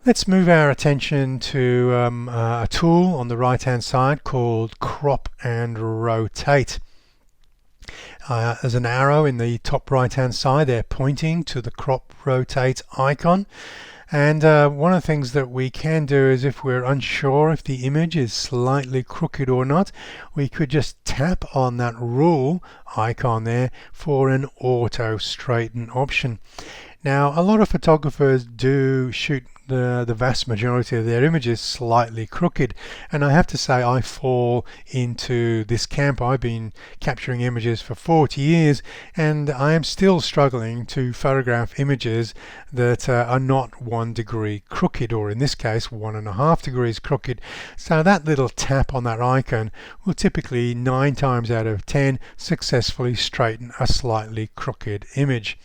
Let's move our attention to a tool on the right hand side called Crop and Rotate. There's an arrow in the top right hand side there pointing to the crop rotate icon, and one of the things that we can do is, if we're unsure if the image is slightly crooked or not, we could just tap on that rule icon there for an auto straighten option. Now, a lot of photographers do shoot the vast majority of their images slightly crooked, and I have to say I fall into this camp. I've been capturing images for 40 years and I am still struggling to photograph images that are not 1 degree crooked, or in this case 1.5 degrees crooked. So that little tap on that icon will typically 9 times out of 10 successfully straighten a slightly crooked image.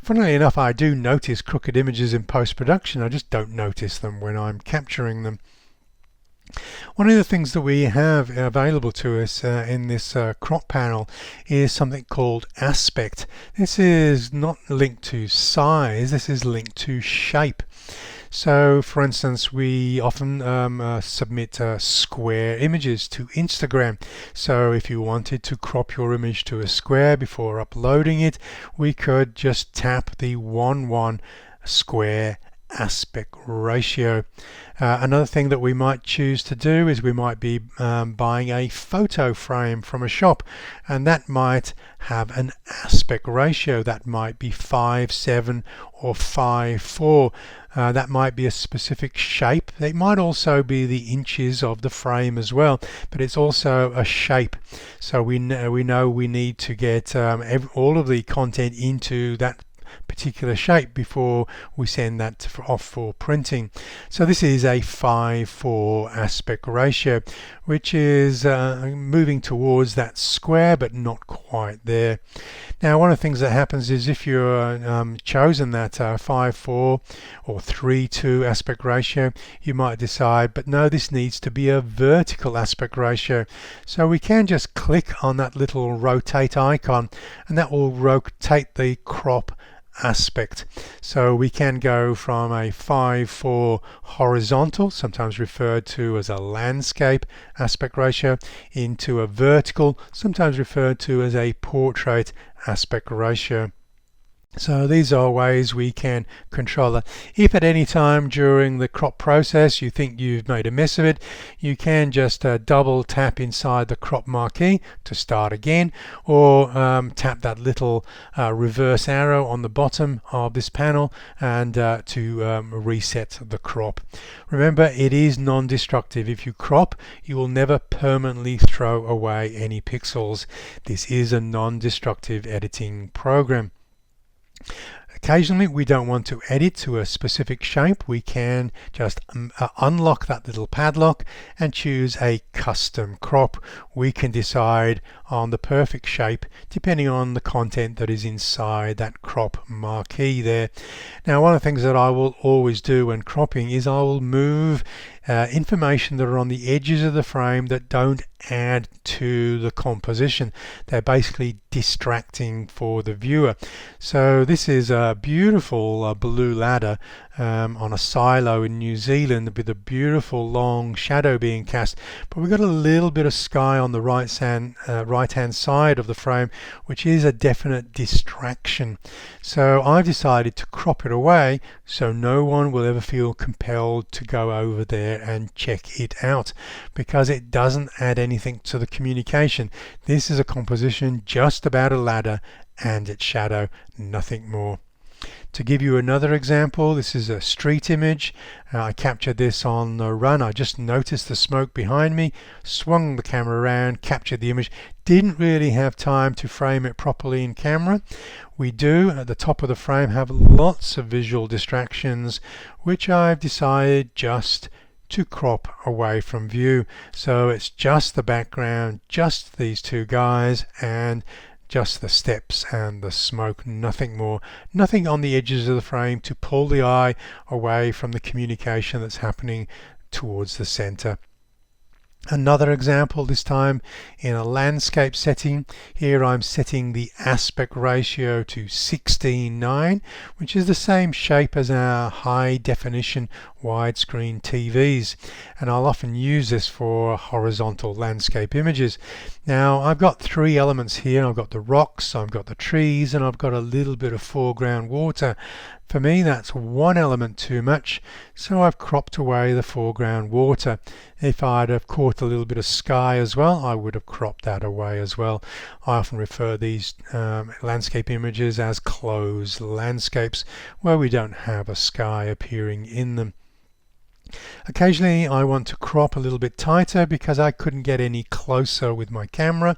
Funnily enough, I do notice crooked images in post-production. I just don't notice them when I'm capturing them. One of the things that we have available to us in this crop panel is something called aspect. This is not linked to size, this is linked to shape. So, for instance, we often submit square images to Instagram. So if you wanted to crop your image to a square before uploading it, we could just tap the 1:1 square aspect ratio. Another thing that we might choose to do is we might be buying a photo frame from a shop, and that might have an aspect ratio that might be 5:7 or 5:4. That might be a specific shape. It might also be the inches of the frame as well, but it's also a shape. So we know we need to get all of the content into that particular shape before we send that off for printing. So this is a 5:4 aspect ratio, which is moving towards that square but not quite there. Now, one of the things that happens is, if you're chosen that 5:4 or 3:2 aspect ratio, you might decide, but no, this needs to be a vertical aspect ratio. So we can just click on that little rotate icon, and that will rotate the crop aspect. So we can go from a 5:4 horizontal, sometimes referred to as a landscape aspect ratio, into a vertical, sometimes referred to as a portrait aspect ratio. So these are ways we can control it. If at any time during the crop process you think you've made a mess of it, you can just double tap inside the crop marquee to start again, or tap that little reverse arrow on the bottom of this panel and to reset the crop. Remember, it is non-destructive. If you crop, you will never permanently throw away any pixels. This is a non-destructive editing program. Occasionally we don't want to edit to a specific shape. We can just unlock that little padlock and choose a custom crop. We can decide on the perfect shape depending on the content that is inside that crop marquee there. Now, one of the things that I will always do when cropping is I will move information that are on the edges of the frame that don't add to the composition. They're basically distracting for the viewer. So this is a beautiful blue ladder on a silo in New Zealand with a beautiful long shadow being cast, but we've got a little bit of sky on the right hand side of the frame, which is a definite distraction. So I've decided to crop it away so no one will ever feel compelled to go over there and check it out, because it doesn't add anything to the communication. This is a composition just about a ladder and its shadow, nothing more. To give you another example, this is a street image. I captured this on the run. I just noticed the smoke behind me, swung the camera around, captured the image. Didn't really have time to frame it properly in camera. We do, at the top of the frame, have lots of visual distractions, which I've decided just to crop away from view. So it's just the background, just these two guys, and just the steps and the smoke, nothing more. Nothing on the edges of the frame to pull the eye away from the communication that's happening towards the center. Another example, this time in a landscape setting. Here I'm setting the aspect ratio to 16:9, which is the same shape as our high definition widescreen TVs, and I'll often use this for horizontal landscape images. Now I've got three elements here. I've got the rocks, I've got the trees, and I've got a little bit of foreground water. For me, that's one element too much, so I've cropped away the foreground water. If I'd have caught a little bit of sky as well, I would have cropped that away as well. I often refer these landscape images as closed landscapes, where we don't have a sky appearing in them. Occasionally I want to crop a little bit tighter because I couldn't get any closer with my camera.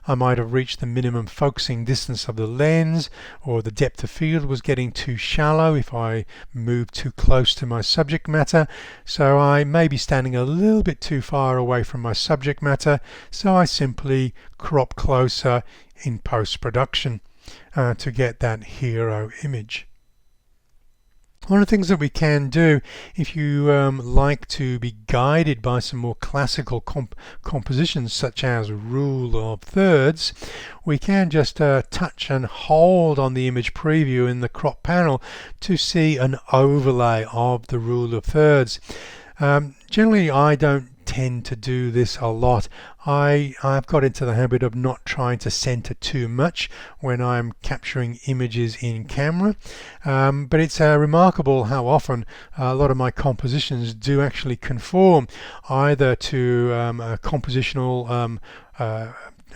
I might have reached the minimum focusing distance of the lens, or the depth of field was getting too shallow if I moved too close to my subject matter. So I may be standing a little bit too far away from my subject matter, so I simply crop closer in post-production to get that hero image. One of the things that we can do, if you like to be guided by some more classical compositions such as rule of thirds, we can just touch and hold on the image preview in the crop panel to see an overlay of the rule of thirds. Generally I don't tend to do this a lot. I've got into the habit of not trying to center too much when I'm capturing images in camera, but it's remarkable how often a lot of my compositions do actually conform either to a compositional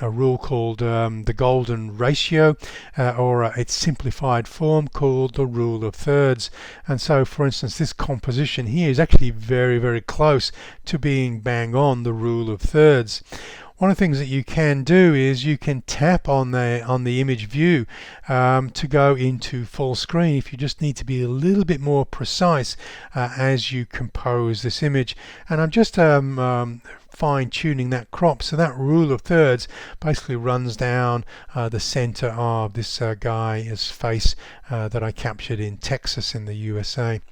a rule called the golden ratio, or its simplified form called the rule of thirds. And so, for instance, this composition here is actually very, very close to being bang on the rule of thirds. One of the things that you can do is you can tap on the image view to go into full screen if you just need to be a little bit more precise as you compose this image. And I'm just fine-tuning that crop, so that rule of thirds basically runs down the center of this guy's face that I captured in Texas in the USA.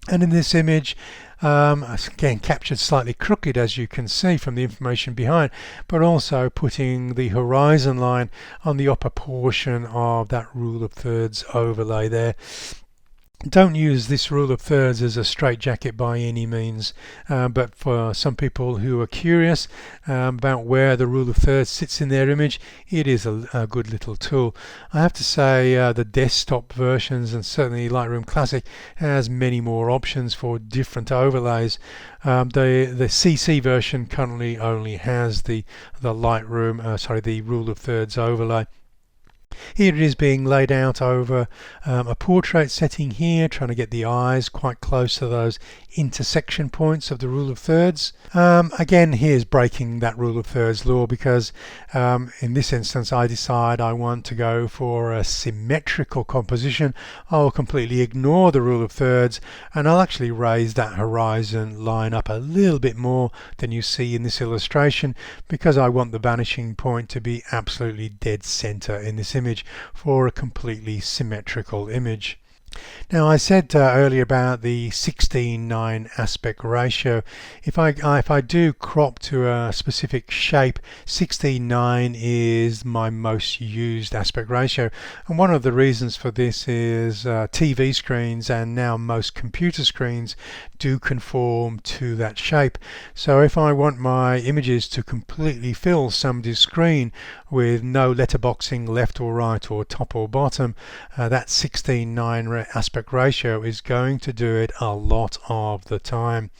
And in this image, again captured slightly crooked, as you can see from the information behind, but also putting the horizon line on the upper portion of that rule of thirds overlay there. Don't use this rule of thirds as a straitjacket by any means, but for some people who are curious about where the rule of thirds sits in their image, it is a good little tool. I have to say the desktop versions, and certainly Lightroom Classic, has many more options for different overlays. The CC version currently only has the Lightroom, the rule of thirds overlay. Here it is being laid out over a portrait setting here, trying to get the eyes quite close to those intersection points of the rule of thirds. Again, here's breaking that rule of thirds law, because in this instance I decide I want to go for a symmetrical composition. I'll completely ignore the rule of thirds, and I'll actually raise that horizon line up a little bit more than you see in this illustration, because I want the vanishing point to be absolutely dead center in this image for a completely symmetrical image. Now, I said earlier about the 16:9 aspect ratio. If I do crop to a specific shape, 16:9 is my most used aspect ratio, and one of the reasons for this is TV screens and now most computer screens do conform to that shape. So if I want my images to completely fill somebody's screen with no letterboxing left or right or top or bottom, that 16:9 aspect ratio is going to do it a lot of the time.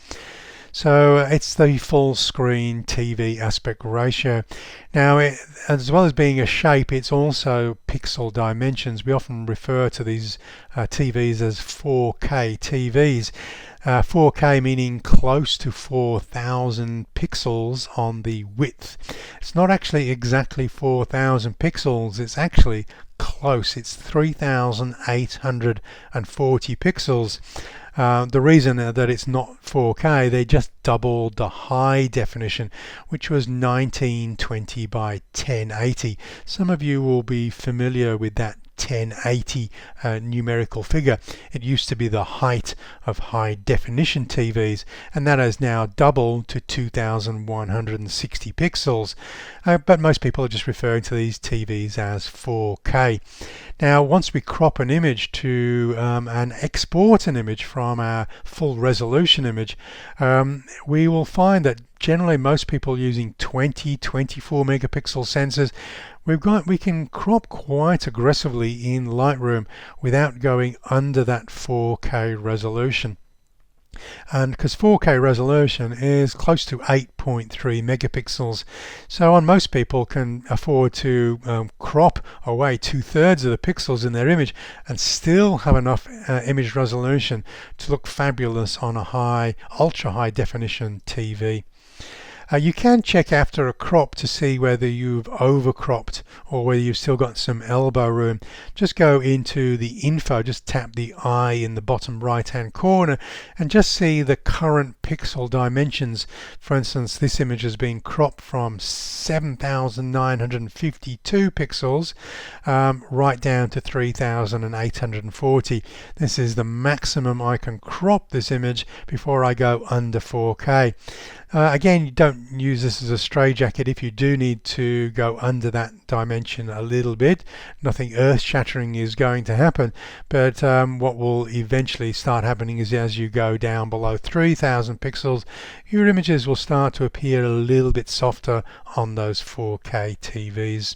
So it's the full screen TV aspect ratio. Now, as well as being a shape, it's also pixel dimensions. We often refer to these TVs as 4K TVs. 4K meaning close to 4,000 pixels on the width. It's not actually exactly 4,000 pixels, it's actually close. It's 3,840 pixels. The reason that it's not 4K, they just doubled the high definition, which was 1920 by 1080. Some of you will be familiar with that 1080 numerical figure. It used to be the height of high definition TVs, and that has now doubled to 2160 pixels. But most people are just referring to these TVs as 4K. Now, once we crop an image to and export an image from our full resolution image, we will find that generally most people using 24 megapixel sensors, we can crop quite aggressively in Lightroom without going under that 4K resolution. And because 4K resolution is close to 8.3 megapixels, so on most people can afford to crop away 2/3 of the pixels in their image and still have enough image resolution to look fabulous on a ultra high definition TV. You can check after a crop to see whether you've overcropped or whether you've still got some elbow room. Just go into the info, just tap the eye in the bottom right hand corner and just see the current pixel dimensions. For instance, this image has been cropped from 7,952 pixels right down to 3,840. This is the maximum I can crop this image before I go under 4K. Again, you don't use this as a straitjacket. If you do need to go under that dimension a little bit, nothing earth-shattering is going to happen, but what will eventually start happening is as you go down below 3,000 pixels, your images will start to appear a little bit softer on those 4K TVs.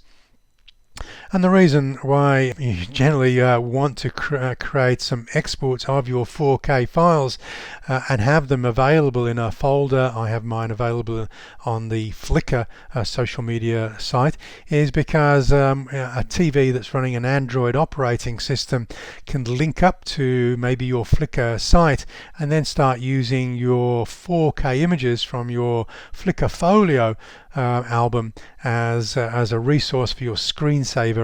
And the reason why you generally want to create some exports of your 4K files and have them available in a folder, I have mine available on the Flickr social media site, is because a TV that's running an Android operating system can link up to maybe your Flickr site and then start using your 4K images from your Flickr folio album as a resource for your screensaver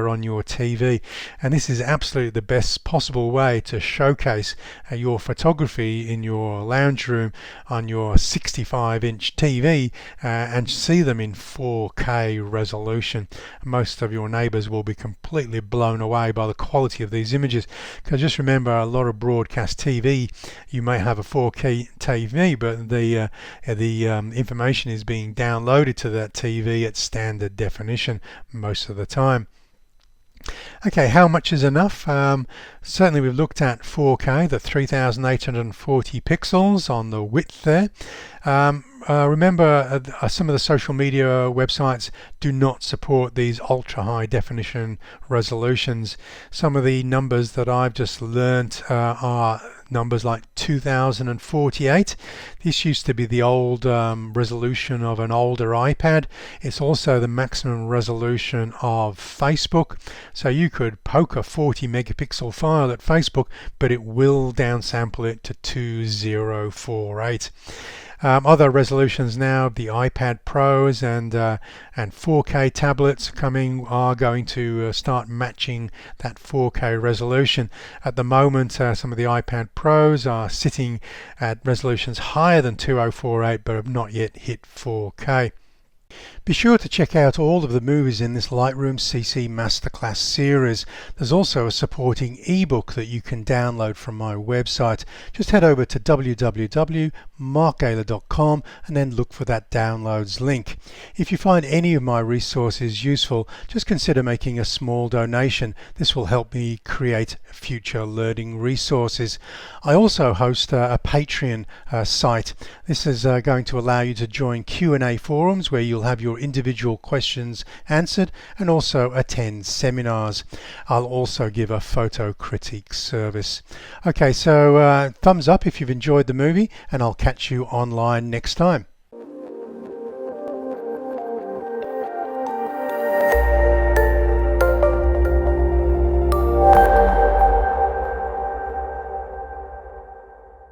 on your TV. And this is absolutely the best possible way to showcase your photography in your lounge room on your 65-inch TV and see them in 4K resolution. Most of your neighbors will be completely blown away by the quality of these images, because just remember, a lot of broadcast TV, you may have a 4K TV, but the information is being downloaded to that TV at standard definition most of the time. Okay, how much is enough? Certainly we've looked at 4K, the 3,840 pixels on the width there. Remember, some of the social media websites do not support these ultra high definition resolutions. Some of the numbers that I've just learnt are numbers like 2048. This used to be the old resolution of an older iPad. It's also the maximum resolution of Facebook. So you could poke a 40 megapixel file at Facebook, but it will downsample it to 2048. Other resolutions now, the iPad Pros and 4K tablets are going to start matching that 4K resolution. At the moment, some of the iPad Pros are sitting at resolutions higher than 2048, but have not yet hit 4K. Be sure to check out all of the movies in this Lightroom CC Masterclass series. There's also a supporting ebook that you can download from my website. Just head over to www.markgaylor.com and then look for that downloads link. If you find any of my resources useful, just consider making a small donation. This will help me create future learning resources. I also host a Patreon site. This is going to allow you to join Q&A forums where you'll have your individual questions answered and also attend seminars. I'll also give a photo critique service. Okay, so thumbs up if you've enjoyed the movie, and I'll catch you online next time.